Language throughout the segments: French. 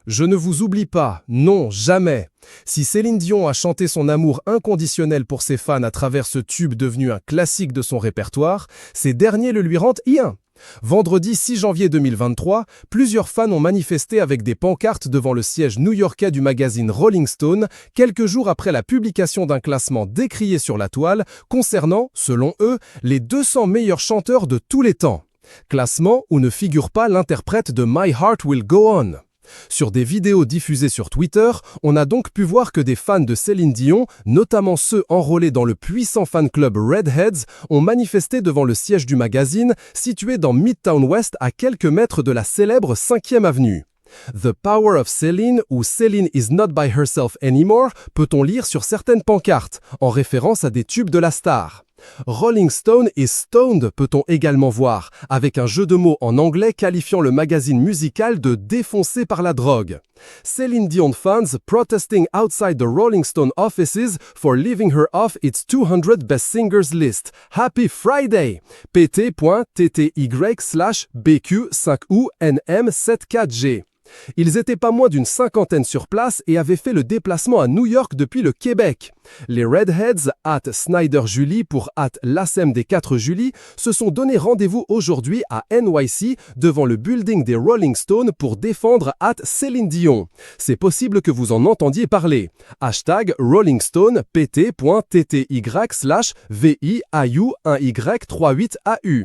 Je ne vous oublie pas, non, jamais. Si Céline Dion a chanté son amour inconditionnel pour ses fans à travers ce tube devenu un classique de son répertoire, ces derniers le lui rendent bien. Vendredi 6 janvier 2023, plusieurs fans ont manifesté avec des pancartes devant le siège new-yorkais du magazine Rolling Stone, quelques jours après la publication d'un classement décrié sur la toile concernant, selon eux, les 200 meilleurs chanteurs de tous les temps. Classement où ne figure pas l'interprète de My Heart Will Go On. Sur des vidéos diffusées sur Twitter, on a donc pu voir que des fans de Céline Dion, notamment ceux enrôlés dans le puissant fan club Redheads, ont manifesté devant le siège du magazine, situé dans Midtown West à quelques mètres de la célèbre 5e avenue. The Power of Celine ou Celine is not by herself anymore peut-on lire sur certaines pancartes, en référence à des tubes de la star. Rolling Stone is stoned peut-on également voir, avec un jeu de mots en anglais qualifiant le magazine musical de défoncé par la drogue. Celine Dion fans protesting outside the Rolling Stone offices for leaving her off its 200 best singers list. Happy Friday! pt.tty/bq5unm74g. Ils étaient pas moins d'une cinquantaine sur place et avaient fait le déplacement à New York depuis le Québec. Les Redheads, @SnyderJulie pour @Lassem des 4 Julie, se sont donné rendez-vous aujourd'hui à NYC devant le building des Rolling Stones pour défendre @Céline Dion. C'est possible que vous en entendiez parler. Hashtag Rolling Stone pt.tty/VIAU1Y38AU.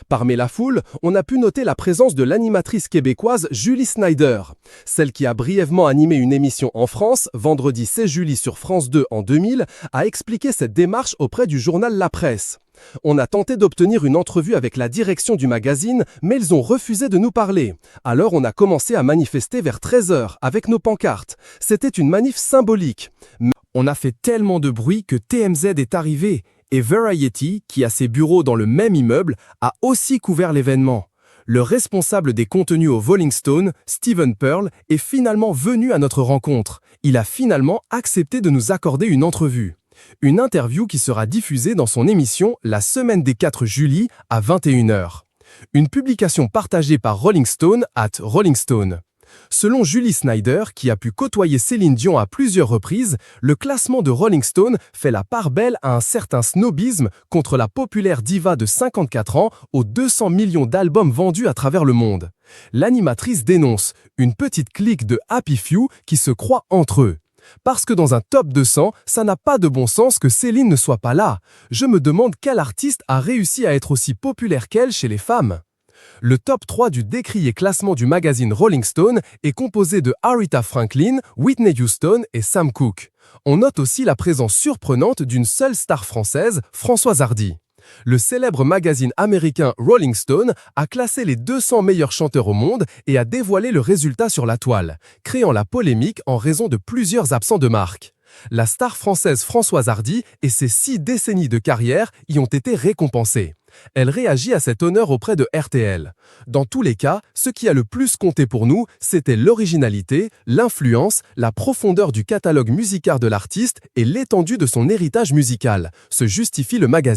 Parmi la foule, on a pu noter la présence de l'animatrice québécoise Julie Snyder. Celle qui a brièvement animé une émission en France, vendredi 16 juillet sur France 2 en 2000, a expliqué cette démarche auprès du journal La Presse. On a tenté d'obtenir une entrevue avec la direction du magazine, mais ils ont refusé de nous parler. Alors on a commencé à manifester vers 13h avec nos pancartes. C'était une manif symbolique. Mais on a fait tellement de bruit que TMZ est arrivé. Et Variety, qui a ses bureaux dans le même immeuble, a aussi couvert l'événement. Le responsable des contenus au Rolling Stone, Steven Pearl, est finalement venu à notre rencontre. Il a finalement accepté de nous accorder une entrevue. Une interview qui sera diffusée dans son émission La Semaine des 4 Julie à 21h. Une publication partagée par Rolling Stone @Rolling Stone. Selon Julie Snyder, qui a pu côtoyer Céline Dion à plusieurs reprises, le classement de Rolling Stone fait la part belle à un certain snobisme contre la populaire diva de 54 ans aux 200 millions d'albums vendus à travers le monde. L'animatrice dénonce une petite clique de happy few qui se croient entre eux. Parce que dans un top 200, ça n'a pas de bon sens que Céline ne soit pas là. Je me demande quel artiste a réussi à être aussi populaire qu'elle chez les femmes. Le top 3 du décrié classement du magazine Rolling Stone est composé de Aretha Franklin, Whitney Houston et Sam Cooke. On note aussi la présence surprenante d'une seule star française, Françoise Hardy. Le célèbre magazine américain Rolling Stone a classé les 200 meilleurs chanteurs au monde et a dévoilé le résultat sur la toile, créant la polémique en raison de plusieurs absents de marque. La star française Françoise Hardy et ses 6 décennies de carrière y ont été récompensées. Elle réagit à cet honneur auprès de RTL. Dans tous les cas, ce qui a le plus compté pour nous, c'était l'originalité, l'influence, la profondeur du catalogue musical de l'artiste et l'étendue de son héritage musical, se justifie le magazine.